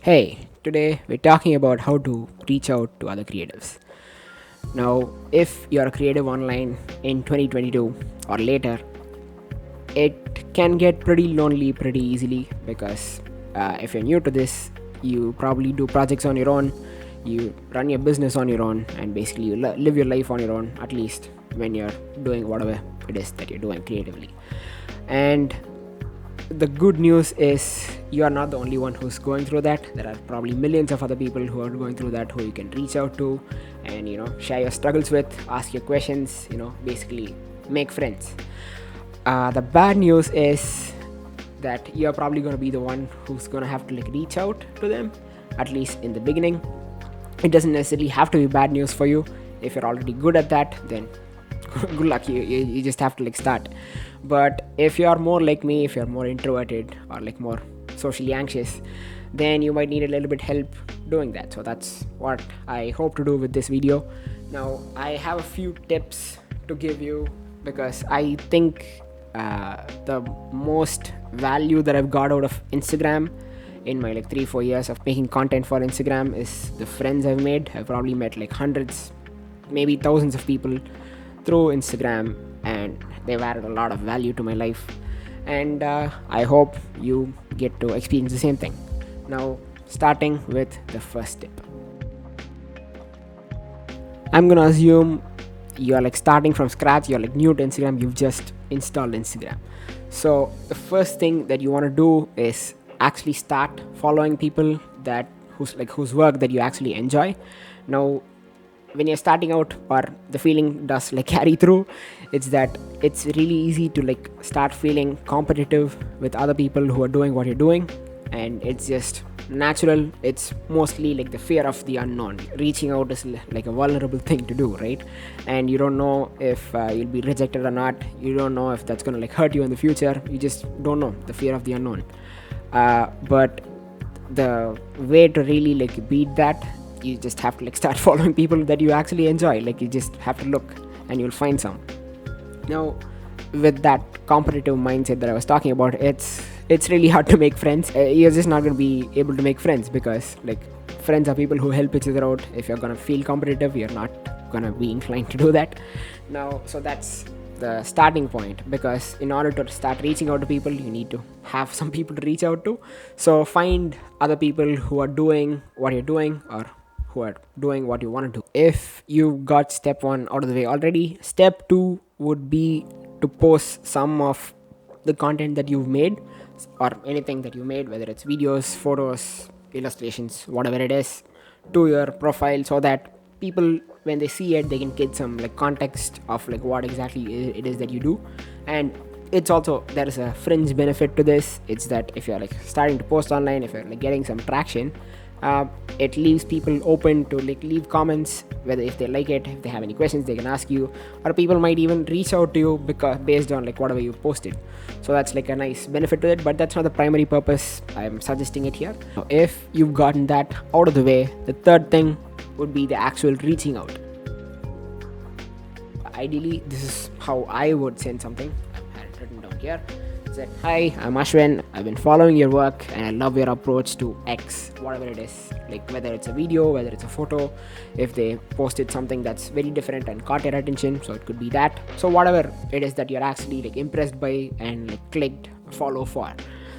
Hey, today we're talking about how to reach out to other creatives. Now, if you're a creative online in 2022 or later, it can get pretty lonely pretty easily because if you're new to this, you probably do projects on your own, you run your business on your own, and basically you live your life on your own, at least when you're doing whatever it is that you're doing creatively. And the good news is you are not the only one who's going through that. There are probably millions of other people who are going through that, who you can reach out to and share your struggles with, ask your questions, basically make friends. The bad news is that you're probably going to be the one who's going to have to reach out to them, at least in the beginning. It doesn't necessarily have to be bad news for you. If you're already good at that, then good luck. You just have to start. But if you're more like me, if you're more introverted or more socially anxious, then you might need a little bit help doing that. So that's what I hope to do with this video. Now I have a few tips to give you because I think the most value that I've got out of Instagram in my 3-4 years of making content for Instagram is the friends I've made. I've probably met hundreds, maybe thousands of people through Instagram, and they've added a lot of value to my life. And I hope you get to experience the same thing. Now, starting with the first tip, I'm gonna assume you're starting from scratch, you're new to Instagram, you've just installed Instagram. So the first thing that you want to do is actually start following people that whose work that you actually enjoy. Now, when you're starting out, or the feeling does carry through, it's that it's really easy to start feeling competitive with other people who are doing what you're doing, and it's just natural. It's mostly the fear of the unknown. Reaching out is a vulnerable thing to do, right? And you don't know if you'll be rejected or not. You don't know if that's gonna hurt you in the future. You just don't know. The fear of the unknown. But the way to really beat that, you just have to start following people that you actually enjoy. You just have to look and you'll find some. Now, with that competitive mindset that I was talking about, it's really hard to make friends. You're just not going to be able to make friends because friends are people who help each other out. If you're going to feel competitive, you're not going to be inclined to do that. Now, so that's the starting point, because in order to start reaching out to people, you need to have some people to reach out to. So find other people who are doing what you're doing, or who are doing what you want to do. If you got step 1 out of the way already, step 2 would be to post some of the content that you've made, or anything that you made, whether it's videos, photos, illustrations, whatever it is, to your profile, so that people, when they see it, they can get some context of what exactly it is that you do. And it's also, there is a fringe benefit to this. It's that if you're starting to post online, if you're getting some traction, it leaves people open to leave comments, whether if they like it, if they have any questions they can ask you, or people might even reach out to you because based on whatever you posted. So that's a nice benefit to it, but that's not the primary purpose I'm suggesting it here. Now, if you've gotten that out of the way, the third thing would be the actual reaching out. Ideally, this is how I would send something. I had it written down here. Said, "Hi, I'm Ashwin. I've been following your work and I love your approach to X," whatever it is. Whether it's a video, whether it's a photo, if they posted something that's very different and caught your attention, so it could be that. So whatever it is that you're actually impressed by and clicked follow for.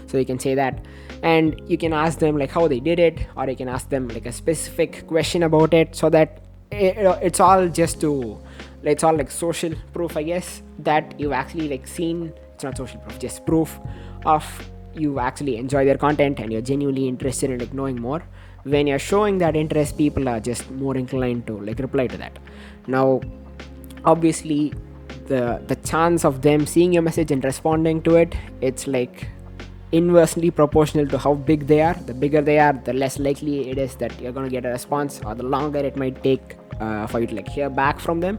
So you can say that, and you can ask them how they did it, or you can ask them a specific question about it, so that it's all just to, it's all social proof, I guess, that you've actually seen. It's not social proof, just proof of you actually enjoy their content and you're genuinely interested in knowing more. When you're showing that interest, people are just more inclined to reply to that. Now, obviously, the chance of them seeing your message and responding to it, it's inversely proportional to how big they are. The bigger they are, the less likely it is that you're going to get a response, or the longer it might take for you to hear back from them.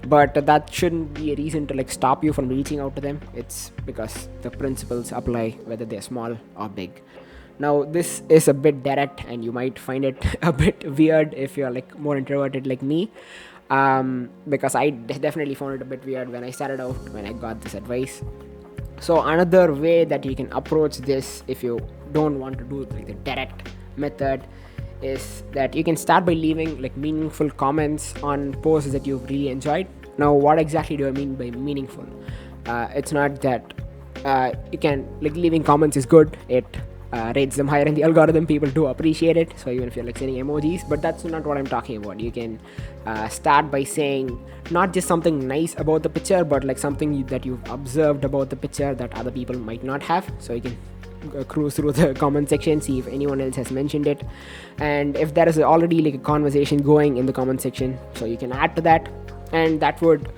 But that shouldn't be a reason to stop you from reaching out to them. It's because the principles apply whether they're small or big. Now, this is a bit direct and you might find it a bit weird if you're more introverted like me, because I definitely found it a bit weird when I started out, when I got this advice. So another way that you can approach this, if you don't want to do the direct method is that you can start by leaving like meaningful comments on posts that you've really enjoyed. Now, what exactly do I mean by meaningful? It's not that you can like leaving comments is good. It rates them higher in the algorithm. People do appreciate it. So even if you're like sending emojis, but that's not what I'm talking about. You can start by saying not just something nice about the picture, but like something that you've observed about the picture that other people might not have. So you can cruise through the comment section, see if anyone else has mentioned it, and if there is already like a conversation going in the comment section, so you can add to that, and that would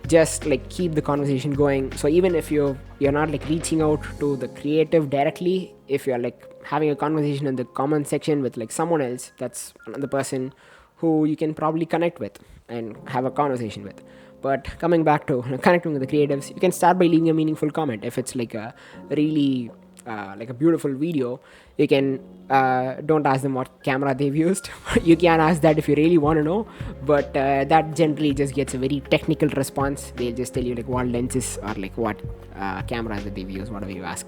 just like keep the conversation going. So even if you're not like reaching out to the creative directly, if you're like having a conversation in the comment section with like someone else, that's another person who you can probably connect with and have a conversation with. But coming back to connecting with the creatives, you can start by leaving a meaningful comment. If it's like a really like a beautiful video, you can don't ask them what camera they've used. You can ask that if you really want to know, but that generally just gets a very technical response. They'll just tell you like what lenses or like what cameras that they've used, whatever you ask.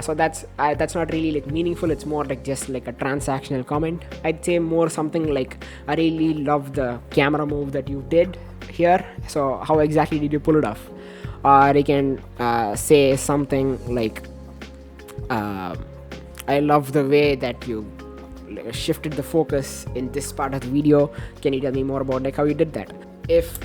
So that's not really like meaningful. It's more like just like a transactional comment. I'd say more something like, I really love the camera move that you did here, so how exactly did you pull it off? Or you can say something like, I love the way that you shifted the focus in this part of the video. Can you tell me more about like how you did that? If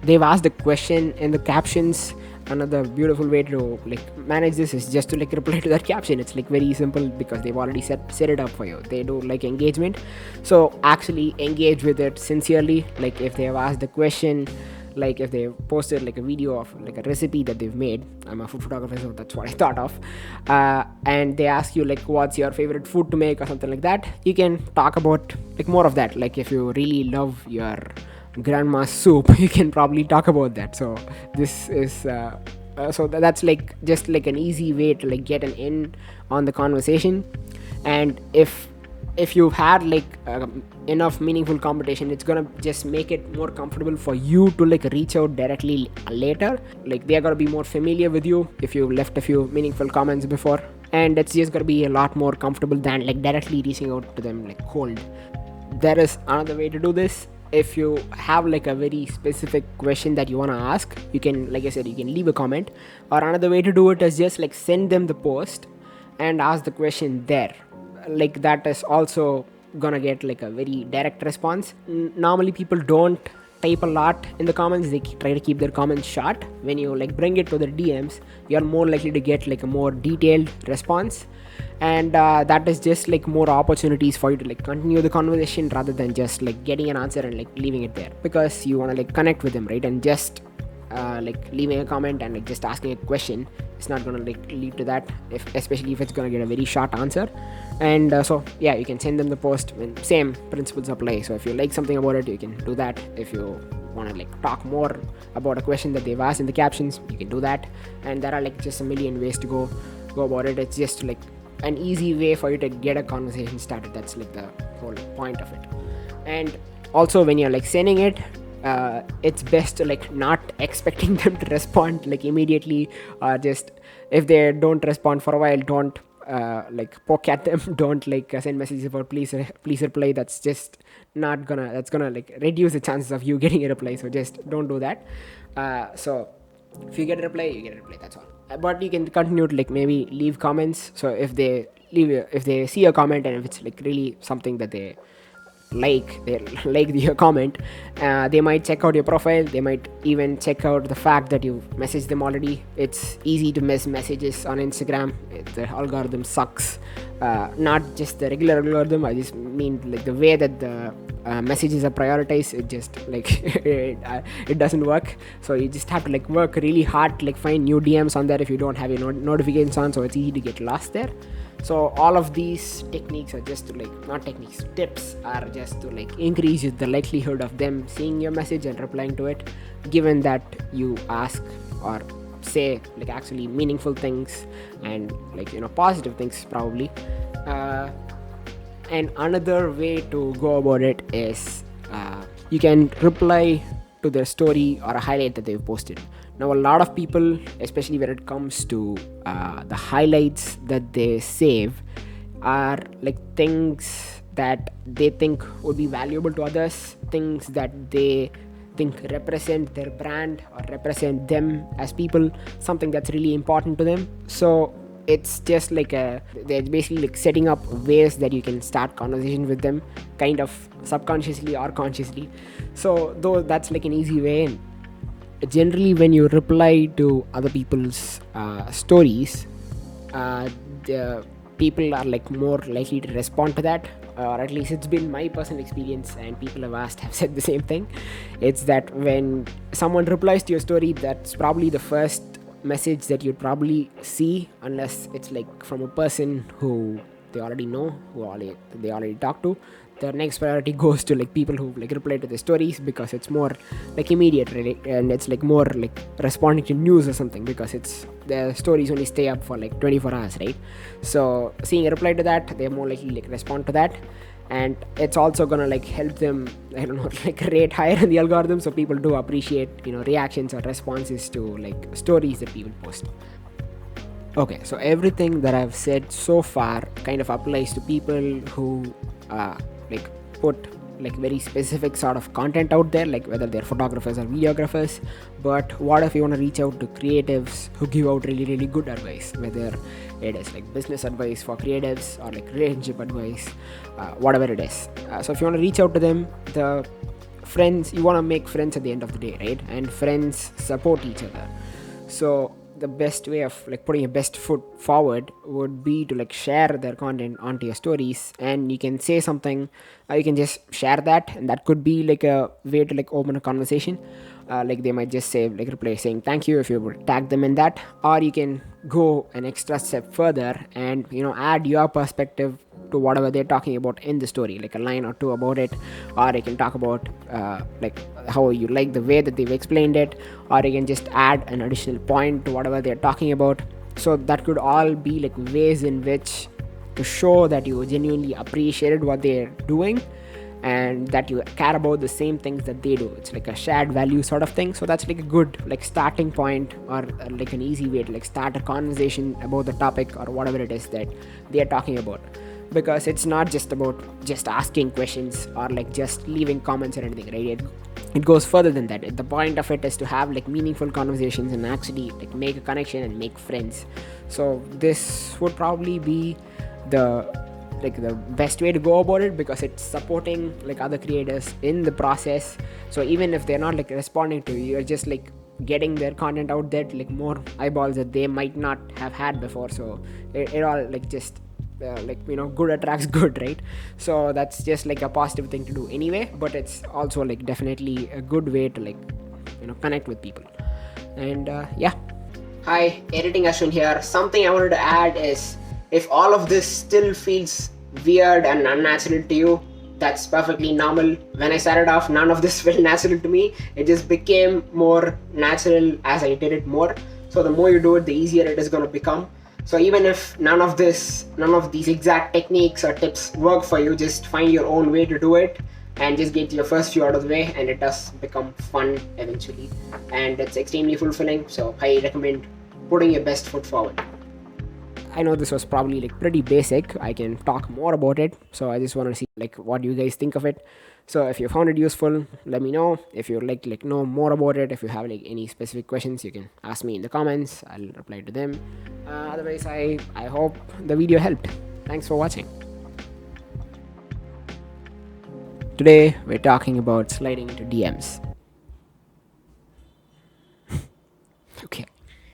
they've asked the question in the captions, another beautiful way to like manage this is just to like reply to that caption. It's like very simple because they've already set it up for you. They do like engagement, so actually engage with it sincerely. Like if they have asked the question, like if they posted like a video of like a recipe that they've made, I'm a food photographer, so that's what I thought of, and they ask you like what's your favorite food to make or something like that, you can talk about like more of that. Like if you really love your grandma's soup, you can probably talk about that. So this is that's like just like an easy way to like get an in on the conversation. And if you've had like enough meaningful competition, it's gonna just make it more comfortable for you to like reach out directly later. Like they're gonna be more familiar with you if you left a few meaningful comments before, and it's just gonna be a lot more comfortable than like directly reaching out to them like cold. There is another way to do this. If you have like a very specific question that you want to ask, you can, like I said, you can leave a comment, or another way to do it is just like send them the post and ask the question there. Like that is also gonna get like a very direct response. Normally people don't type a lot in the comments. They try to keep their comments short. When you like bring it to the DMs, you're more likely to get like a more detailed response, and that is just like more opportunities for you to like continue the conversation rather than just like getting an answer and like leaving it there, because you want to like connect with them, right? And just like leaving a comment and like just asking a question, it's not gonna like lead to that, especially if it's gonna get a very short answer. And so yeah, you can send them the post when same principles apply. So if you like something about it, you can do that. If you want to like talk more about a question that they've asked in the captions, you can do that. And there are like just a million ways to go about it. It's just like an easy way for you to get a conversation started. That's like the whole point of it. And also when you're like sending it, it's best to like not expecting them to respond like immediately, or just if they don't respond for a while, don't like poke at them. Don't like send messages about please reply. That's just not gonna, that's gonna like reduce the chances of you getting a reply. So just don't do that. So if you get a reply, you get a reply, that's all. But you can continue to like maybe leave comments. So if they see a comment, and if it's like really something that they like your comment, they might check out your profile. They might even check out the fact that you messaged them already. It's easy to miss messages on Instagram. The algorithm sucks. Not just the regular algorithm, I just mean like the way that the messages are prioritized. It just like it doesn't work. So you just have to like work really hard to like find new DMs on there if you don't have your notifications on, so it's easy to get lost there. So all of these techniques are just to like, not techniques, tips are just to like increase the likelihood of them seeing your message and replying to it, given that you ask or say like actually meaningful things and like, you know, positive things probably. And another way to go about it is you can reply to their story or a highlight that they've posted. Now a lot of people, especially when it comes to the highlights that they save, are like things that they think would be valuable to others, things that they think represent their brand or represent them as people, something that's really important to them. So it's just like they're basically like setting up ways that you can start conversation with them, kind of subconsciously or consciously. So though that's like an easy way. And generally when you reply to other people's stories, the people are like more likely to respond to that, or at least it's been my personal experience, and people have asked have said the same thing. It's that when someone replies to your story, that's probably the first message that you'd probably see, unless it's like from a person who they already know, they already talk to. The next priority goes to like people who like reply to the stories, because it's more like immediate, really, and it's like more like responding to news or something, because it's the stories only stay up for like 24 hours, right? So seeing a reply to that, they're more likely like respond to that. And it's also gonna like help them, I don't know, like rate higher in the algorithm, so people do appreciate, you know, reactions or responses to like stories that people post. Okay, so everything that I've said so far kind of applies to people who like put like very specific sort of content out there, like whether they're photographers or videographers. But what if you want to reach out to creatives who give out really really good advice, whether it is like business advice for creatives or like relationship advice, whatever it is. So if you want to reach out to them, the friends, you want to make friends at the end of the day, right? And friends support each other. So the best way of like putting your best foot forward would be to like share their content onto your stories, and you can say something, you can just share that, and that could be like a way to like open a conversation. Like they might just say like reply saying thank you if you would tag them in that, or you can go an extra step further and, you know, add your perspective to whatever they're talking about in the story, like a line or two about it. Or you can talk about like how you like the way that they've explained it, or you can just add an additional point to whatever they're talking about. So that could all be like ways in which to show that you genuinely appreciated what they're doing, and that you care about the same things that they do. It's like a shared value sort of thing. So that's like a good like starting point, or like an easy way to like start a conversation about the topic or whatever it is that they are talking about. Because it's not just about just asking questions or like just leaving comments or anything, right? It goes further than that. The point of it is to have like meaningful conversations and actually like make a connection and make friends. So this would probably be the like the best way to go about it, because it's supporting like other creators in the process. So even if they're not like responding to you, you're just like getting their content out there to like more eyeballs that they might not have had before. So it all like just like, you know, good attracts good, right? So that's just like a positive thing to do anyway, but it's also like definitely a good way to like, you know, connect with people. And yeah. Hi, editing Ashwin here. Something I wanted to add is, if all of this still feels weird and unnatural to you, that's perfectly normal. When I started off, none of this felt natural to me. It just became more natural as I did it more. So the more you do it, the easier it is going to become. So even if none of these exact techniques or tips work for you, just find your own way to do it and just get your first few out of the way, and it does become fun eventually, and it's extremely fulfilling. So I recommend putting your best foot forward. I know this was probably like pretty basic. I can talk more about it. So I just want to see like what you guys think of it. So if you found it useful, let me know. If you'd like know more about it, if you have like any specific questions, you can ask me in the comments. I'll reply to them. Otherwise, I hope the video helped. Thanks for watching. Today we're talking about sliding into DMs.